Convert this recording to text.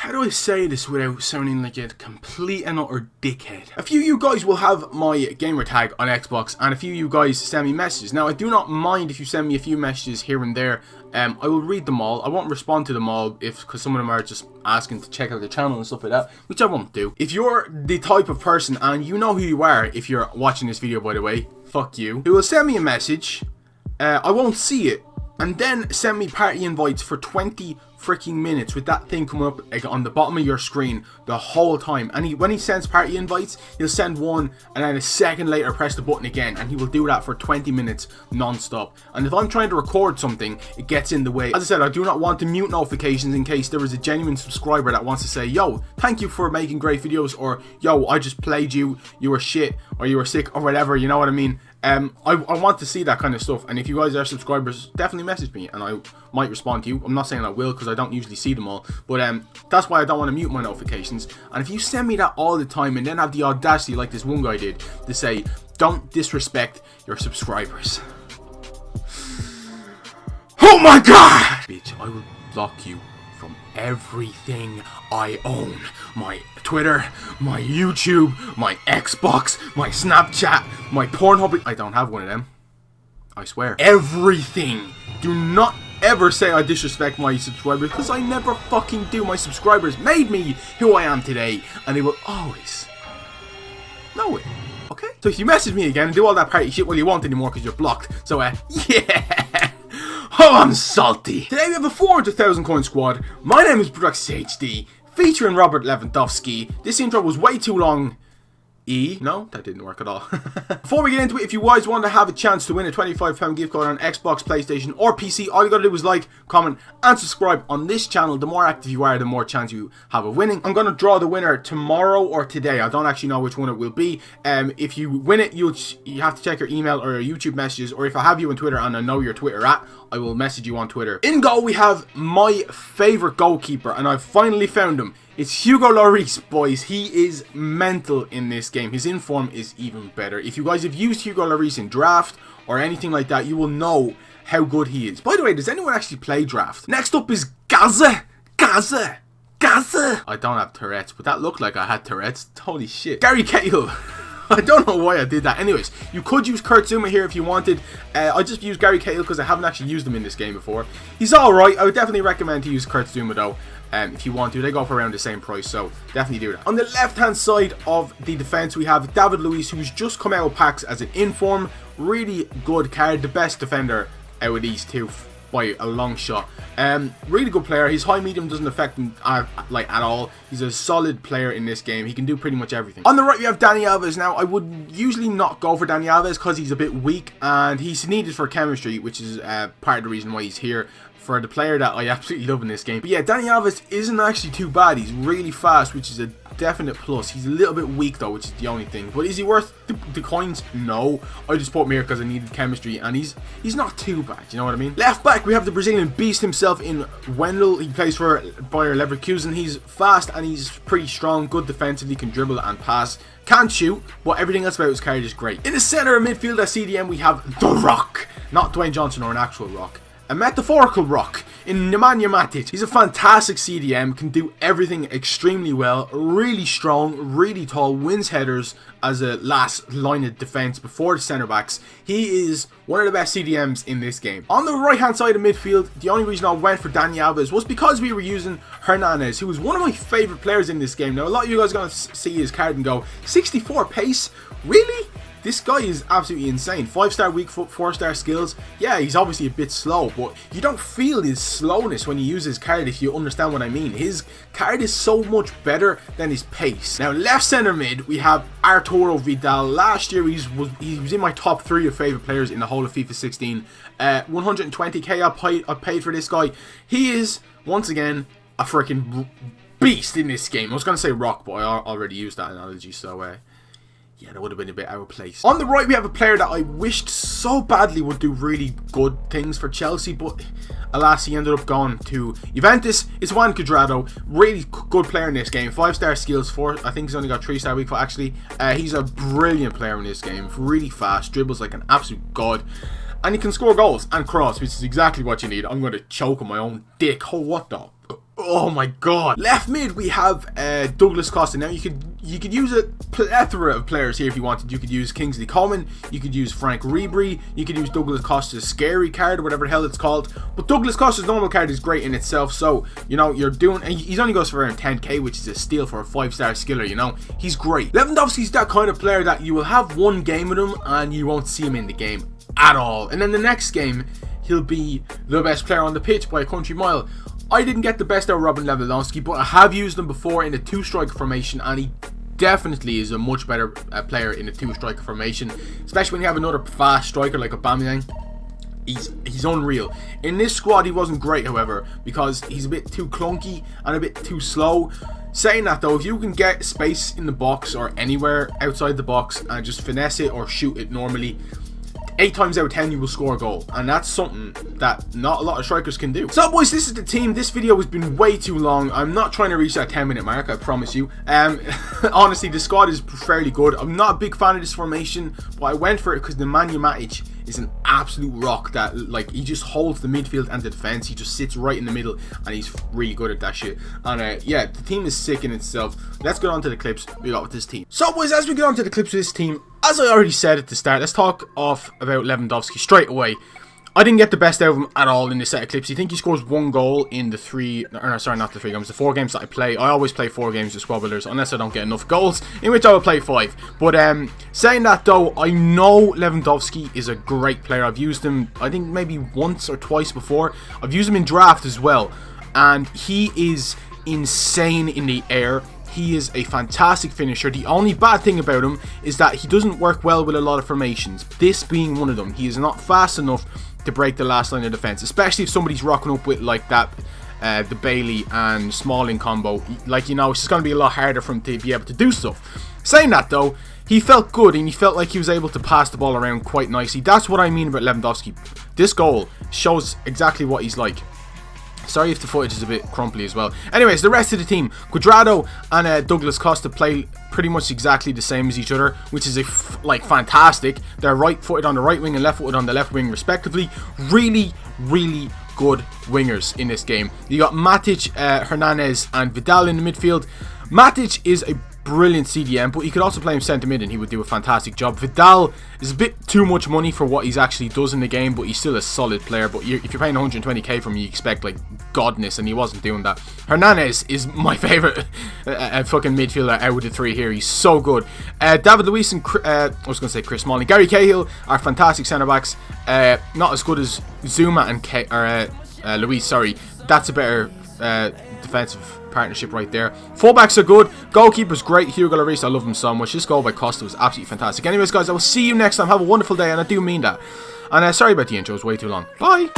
how do I say this without sounding like a complete and utter dickhead? A few of you guys will have my gamer tag on Xbox, and a few of you guys send me messages. Now, I do not mind if you send me a few messages here and there. I will read them all. I won't respond to them all because some of them are just asking to check out the channel and stuff like that, which I won't do. If you're the type of person, and you know who you are if you're watching this video, by the way, fuck you, who will send me a message, I won't see it, and then send me party invites for 20 freaking minutes with that thing coming up like, on the bottom of your screen the whole time. And when he sends party invites, he'll send one and then a second later press the button again, and he will do that for 20 minutes non-stop. And if I'm trying to record something, it gets in the way. As I said, I do not want to mute notifications in case there is a genuine subscriber that wants to say, yo, thank you for making great videos, or yo, I just played you, you were shit, or you were sick, or whatever, you know what I mean? I want to see that kind of stuff, and if you guys are subscribers, definitely message me and I might respond to you. I'm not saying I will because I don't usually see them all, but that's why I don't want to mute my notifications. And if you send me that all the time and then have the audacity, like this one guy did, to say, don't disrespect your subscribers. Oh my god! Bitch, I will block you from everything I own. My Twitter, my YouTube, my Xbox, my Snapchat, my Pornhub. I don't have one of them. I swear. Everything. Do not ever say I disrespect my subscribers, because I never fucking do. My subscribers made me who I am today, and they will always know it. Okay? So if you message me again and do all that party shit, well, you won't anymore because you're blocked. So, yeah. Oh, I'm salty. Today we have a 400,000 coin squad. My name is Produxis HD, featuring Robert Lewandowski. This intro was way too long. No, that didn't work at all. Before we get into it, if you guys want to have a chance to win a £25 gift card on Xbox, PlayStation or PC, all you gotta do is like, comment and subscribe on this channel. The more active you are, the more chance you have of winning. I'm gonna draw the winner tomorrow or today. I don't actually know which one it will be. If you win it, you have to check your email or your YouTube messages, or if I have you on Twitter and I know your Twitter @ I will message you on Twitter. In goal we have my favourite goalkeeper, and I've finally found him. It's Hugo Lloris, boys. He is mental in this game. His inform is even better. If you guys have used Hugo Lloris in draft or anything like that, you will know how good he is. By the way, does anyone actually play draft? Next up is Gaza. I don't have Tourette's, but that looked like I had Tourette's. Holy shit. Gary Cahill. I don't know why I did that. Anyways, you could use Kurt Zouma here if you wanted. I just used Gary Cahill because I haven't actually used him in this game before. He's alright. I would definitely recommend to use Kurt Zouma though. If you want to, they go for around the same price, so definitely do that. On the left hand side of the defense, we have David Luiz, who's just come out of packs as an inform. Really good card, the best defender out of these two by a long shot. Really good player. His high medium doesn't affect him at all. He's a solid player in this game. He can do pretty much everything. On the right we have Dani Alves. Now I would usually not go for Dani Alves because he's a bit weak and he's needed for chemistry, which is part of the reason why he's here, for the player that I absolutely love in this game. But yeah, Dani Alves isn't actually too bad. He's really fast, which is a definite plus. He's a little bit weak though, which is the only thing. But is he worth the coins? No. I just bought him here because I needed chemistry, and he's not too bad, you know what I mean? Left back, we have the Brazilian beast himself in Wendell. He plays for Bayer Leverkusen. He's fast and he's pretty strong, good defensively, can dribble and pass. Can't shoot, but everything else about his card is great. In the centre of midfield at CDM, we have The Rock. Not Dwayne Johnson or an actual rock. A metaphorical rock in Nemanja Matic. He's a fantastic CDM, can do everything extremely well, really strong, really tall, wins headers as a last line of defense before the centre backs. He is one of the best CDMs in this game. On the right hand side of midfield, the only reason I went for Dani Alves was because we were using Hernandez, who was one of my favourite players in this game. Now a lot of you guys are going to see his card and go, 64 pace? Really? This guy is absolutely insane. 5-star weak foot, 4-star skills. Yeah, he's obviously a bit slow, but you don't feel his slowness when you use his card, if you understand what I mean. His card is so much better than his pace. Now, left centre mid, we have Arturo Vidal. Last year, he was in my top 3 of favourite players in the whole of FIFA 16. 120k I paid for this guy. He is, once again, a freaking beast in this game. I was going to say rock, but I already used that analogy, so yeah, that would have been a bit out of place. On the right, we have a player that I wished so badly would do really good things for Chelsea, but alas, he ended up going to Juventus. It's Juan Cuadrado. Really good player in this game. 5-star skills, 4. I think he's only got 3-star weak foot, actually. He's a brilliant player in this game. Really fast, dribbles like an absolute god. And he can score goals and cross, which is exactly what you need. I'm going to choke on my own dick. Oh, what the... Oh my god. Left mid we have Douglas Costa. Now you could use a plethora of players here if you wanted. You could use Kingsley Coman, you could use Frank Ribery, you could use Douglas Costa's scary card or whatever the hell it's called. But Douglas Costa's normal card is great in itself, so you know you're doing, and he's only goes for around 10k, which is a steal for a 5-star skiller, you know. He's great. Lewandowski's that kind of player that you will have one game with him and you won't see him in the game at all. And then the next game he'll be the best player on the pitch by a country mile. I didn't get the best out of Robin Lewandowski, but I have used him before in a 2-striker formation, and he definitely is a much better player in a 2-striker formation, especially when you have another fast striker like Aubameyang. He's unreal. In this squad he wasn't great, however, because he's a bit too clunky and a bit too slow. Saying that though, if you can get space in the box or anywhere outside the box and just finesse it or shoot it normally, 8 times out of 10 you will score a goal, and that's something that not a lot of strikers can do. So boys, this is the team. This video has been way too long. I'm not trying to reach that 10-minute mark, I promise you. Honestly, the squad is fairly good. I'm not a big fan of this formation, but I went for it because Nemanja Matic is an absolute rock. That, like, he just holds the midfield and the defense. He just sits right in the middle and he's really good at that shit. And yeah, the team is sick in itself. Let's get on to the clips we got with this team. So boys, as we get on to the clips with this team, as I already said at the start, let's talk off about Lewandowski straight away. I didn't get the best out of him at all in this set of clips. You think he scores 1 goal in the 4 games that I play. I always play 4 games with squad builders unless I don't get enough goals, in which I will play 5. But saying that though, I know Lewandowski is a great player. I've used him, I think maybe once or twice before. I've used him in draft as well, and he is insane in the air. He is a fantastic finisher. The only bad thing about him is that he doesn't work well with a lot of formations, this being one of them. He is not fast enough to break the last line of defense, especially if somebody's rocking up with like that the Bailey and Smalling combo. Like, you know, it's just going to be a lot harder for him to be able to do stuff. Saying that though, he felt good and he felt like he was able to pass the ball around quite nicely. That's what I mean about Lewandowski. This goal shows exactly what he's like. Sorry if the footage is a bit crumply as well. Anyways, the rest of the team, Cuadrado and Douglas Costa play pretty much exactly the same as each other, which is fantastic. They're right-footed on the right wing and left-footed on the left wing respectively. Really, really good wingers in this game. You got Matic, Hernandez and Vidal in the midfield. Matic is a brilliant CDM, but he could also play him centre mid and he would do a fantastic job. Vidal is a bit too much money for what he's actually does in the game, but he's still a solid player. But if you're paying 120k from him, you expect like godness, and he wasn't doing that. Hernandez is my favourite fucking midfielder out of the 3 here. He's so good. David Luiz and I was going to say Chris Smalling, Gary Cahill are fantastic centre backs. Not as good as Zuma and Luiz. Sorry, that's a better defensive partnership right there. Fullbacks are good. Goalkeeper's great. Hugo Lloris, I love him so much. This goal by Costa was absolutely fantastic. Anyways, guys, I will see you next time. Have a wonderful day, and I do mean that. And sorry about the intro, it was way too long. Bye.